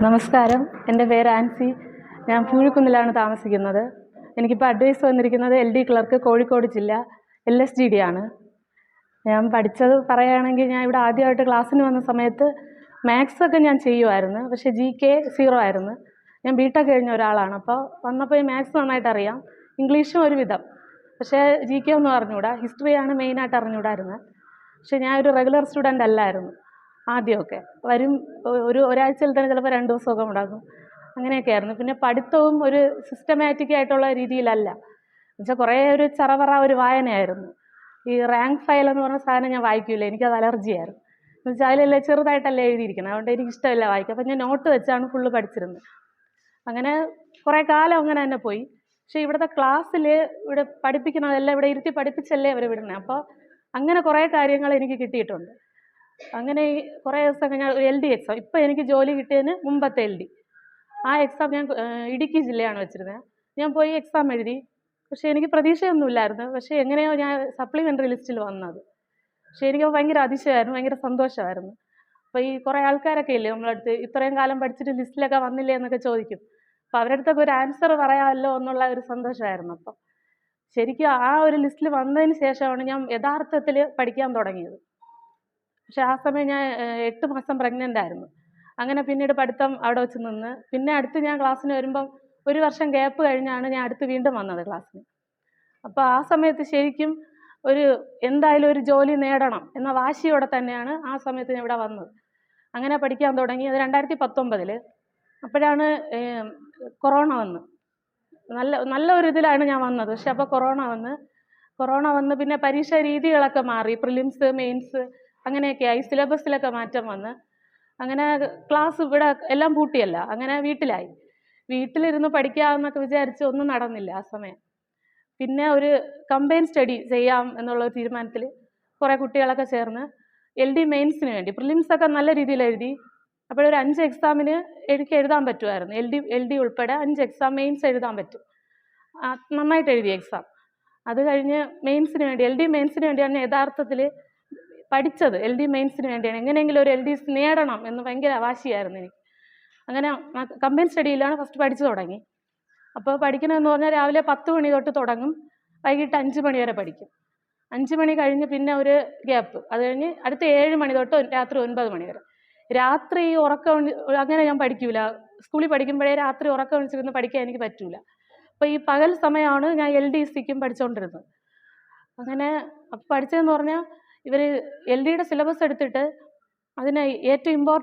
നമസ്കാരം, എൻ്റെ പേര് ആൻസി. ഞാൻ പൂഴിക്കുന്നിലാണ് താമസിക്കുന്നത്. എനിക്കിപ്പോൾ അഡ്വൈസ് വന്നിരിക്കുന്നത് LD ക്ലർക്ക്, കോഴിക്കോട് ജില്ല, LSGD ആണ്. ഞാൻ പഠിച്ചത് പറയുകയാണെങ്കിൽ, ഞാൻ ഇവിടെ ആദ്യമായിട്ട് ക്ലാസ്സിന് വന്ന സമയത്ത് മാത്സ് ഒക്കെ ഞാൻ ചെയ്യുമായിരുന്നു, പക്ഷേ GK 0 ആയിരുന്നു. ഞാൻ BTech കഴിഞ്ഞ ഒരാളാണ്. അപ്പോൾ വന്നപ്പോൾ ഈ മാത്സ് നന്നായിട്ട് അറിയാം, ഇംഗ്ലീഷും ഒരുവിധം, പക്ഷേ GK ഒന്നും അറിഞ്ഞുകൂടാ. ഹിസ്റ്ററിയാണ് മെയിനായിട്ട് അറിഞ്ഞുകൂടായിരുന്നത്. പക്ഷേ ഞാൻ ഒരു റെഗുലർ സ്റ്റുഡൻ്റ് അല്ലായിരുന്നു ആദ്യമൊക്കെ. വരും ഒരാഴ്ചയിൽ തന്നെ ചിലപ്പോൾ 2 ദിവസമൊക്കെ മുടങ്ങും, അങ്ങനെയൊക്കെ ആയിരുന്നു. പിന്നെ പഠിത്തവും ഒരു സിസ്റ്റമാറ്റിക് ആയിട്ടുള്ള രീതിയിലല്ല, എന്നുവെച്ചാൽ കുറേ ഒരു ചറവറ ഒരു വായനയായിരുന്നു. ഈ റാങ്ക് ഫയൽ എന്ന് പറഞ്ഞ സാധനം ഞാൻ വായിക്കില്ല, എനിക്കത് അലർജിയായിരുന്നു. എന്നുവെച്ചാൽ അതിലല്ലേ ചെറുതായിട്ടല്ലേ എഴുതിയിരിക്കുന്നത്, അതുകൊണ്ട് എനിക്ക് ഇഷ്ടമില്ല വായിക്കുക. അപ്പം ഞാൻ നോട്ട് വെച്ചാണ് ഫുള്ള് പഠിച്ചിരുന്നത്. അങ്ങനെ കുറേ കാലം അങ്ങനെ തന്നെ പോയി. പക്ഷേ ഇവിടുത്തെ ക്ലാസ്സിൽ ഇവിടെ പഠിപ്പിക്കുന്നതെല്ലാം ഇവിടെ ഇരുത്തി പഠിപ്പിച്ചല്ലേ അവർ വിടുന്നത്. അപ്പോൾ അങ്ങനെ കുറേ കാര്യങ്ങൾ എനിക്ക് കിട്ടിയിട്ടുണ്ട്. അങ്ങനെ ഈ കുറേ ദിവസം ഞാൻ LD എക്സാം, ഇപ്പോൾ എനിക്ക് ജോലി കിട്ടിയതിന് മുമ്പത്തെ LD ആ എക്സാം ഞാൻ ഇടുക്കി ജില്ലയാണ് വെച്ചിരുന്നത്. ഞാൻ പോയി എക്സാം എഴുതി, പക്ഷേ എനിക്ക് പ്രതീക്ഷയൊന്നുമില്ലായിരുന്നു. പക്ഷേ എങ്ങനെയോ ഞാൻ സപ്ലിമെൻ്ററി ലിസ്റ്റിൽ വന്നത്. പക്ഷേ എനിക്ക് ഭയങ്കര അതിശയമായിരുന്നു, ഭയങ്കര സന്തോഷമായിരുന്നു. അപ്പോൾ ഈ കുറേ ആൾക്കാരൊക്കെ ഇല്ലേ നമ്മളടുത്ത്, ഇത്രയും കാലം പഠിച്ചിട്ട് ലിസ്റ്റിലൊക്കെ വന്നില്ലേ എന്നൊക്കെ ചോദിക്കും. അപ്പോൾ അവരുടെ അടുത്തൊക്കെ ഒരു ആൻസർ പറയാമല്ലോ എന്നുള്ള ഒരു സന്തോഷമായിരുന്നു. അപ്പം ശരിക്കും ആ ഒരു ലിസ്റ്റിൽ വന്നതിന് ശേഷമാണ് ഞാൻ യഥാർത്ഥത്തിൽ പഠിക്കാൻ തുടങ്ങിയത്. പക്ഷേ ആ സമയം ഞാൻ 8 മാസം പ്രഗ്നൻ്റ് ആയിരുന്നു. അങ്ങനെ പിന്നീട് പഠിത്തം അവിടെ വെച്ച് നിന്ന്, പിന്നെ അടുത്ത് ഞാൻ ക്ലാസ്സിന് വരുമ്പം 1 വർഷം ഗ്യാപ്പ് കഴിഞ്ഞാണ് ഞാൻ അടുത്ത് വീണ്ടും വന്നത് ക്ലാസ്സിന്. അപ്പോൾ ആ സമയത്ത് ശരിക്കും എന്തായാലും ഒരു ജോലി നേടണം എന്ന വാശിയോടെ തന്നെയാണ് ആ സമയത്ത് ഞാൻ ഇവിടെ വന്നത്. അങ്ങനെ പഠിക്കാൻ തുടങ്ങി. അത് 2019. അപ്പോഴാണ് കൊറോണ വന്ന്. നല്ല ഒരു ഇതിലാണ് ഞാൻ വന്നത്. പക്ഷെ അപ്പോൾ കൊറോണ വന്ന് പിന്നെ പരീക്ഷാ രീതികളൊക്കെ മാറി. Prelims, mains അങ്ങനെയൊക്കെയായി. സിലബസിലൊക്കെ മാറ്റം വന്ന്. അങ്ങനെ ക്ലാസ് ഇവിടെ എല്ലാം പൂട്ടിയല്ല, അങ്ങനെ വീട്ടിലായി. വീട്ടിലിരുന്ന് പഠിക്കാമെന്നൊക്കെ വിചാരിച്ച് ഒന്നും നടന്നില്ല ആ സമയം. പിന്നെ ഒരു കമ്പൈൻ സ്റ്റഡി ചെയ്യാം എന്നുള്ള ഒരു തീരുമാനത്തിൽ കുറേ കുട്ടികളൊക്കെ ചേർന്ന് LD മെയിൻസിന് വേണ്ടി, പ്രിലിംസൊക്കെ നല്ല രീതിയിൽ എഴുതി. അപ്പോഴൊരു 5 എക്സാമിന് എനിക്ക് എഴുതാൻ പറ്റുമായിരുന്നു. LD ഉൾപ്പെടെ 5 എക്സാം മെയിൻസ് എഴുതാൻ പറ്റും. നന്നായിട്ട് എഴുതിയ എക്സാം. അത് കഴിഞ്ഞ് മെയിൻസിന് വേണ്ടി, LD മെയിൻസിന് വേണ്ടിയാണ് യഥാർത്ഥത്തിൽ പഠിച്ചത്. LD മെയിൻസിന് വേണ്ടിയാണ്, എങ്ങനെയെങ്കിലും ഒരു LDs നേടണം എന്ന് ഭയങ്കര വാശിയായിരുന്നു എനിക്ക്. അങ്ങനെ കമ്പൈൻ സ്റ്റഡിയിലാണ് ഫസ്റ്റ് പഠിച്ചു തുടങ്ങി. അപ്പോൾ പഠിക്കണമെന്ന് പറഞ്ഞാൽ രാവിലെ 10 മണി തൊട്ട് തുടങ്ങും, വൈകിട്ട് 5 മണി വരെ പഠിക്കും. 5 മണി കഴിഞ്ഞ് പിന്നെ ഒരു ഗ്യാപ്പ്, അത് കഴിഞ്ഞ് അടുത്ത 7 മണി തൊട്ട് രാത്രി 9 മണി വരെ. രാത്രി ഉറക്കം അങ്ങനെ ഞാൻ പഠിക്കൂല. സ്കൂളിൽ പഠിക്കുമ്പോഴേ രാത്രി ഉറക്കം ഒഴിച്ചിരുന്ന് പഠിക്കാൻ എനിക്ക് പറ്റൂല. അപ്പോൾ ഈ പകൽ സമയമാണ് ഞാൻ LDCക്കും പഠിച്ചുകൊണ്ടിരുന്നത്. അങ്ങനെ പഠിച്ചതെന്ന് പറഞ്ഞാൽ, ഇവർ LDയുടെ സിലബസ് എടുത്തിട്ട് അതിന് ഏറ്റവും ഇമ്പോർട്ടൻ്റ്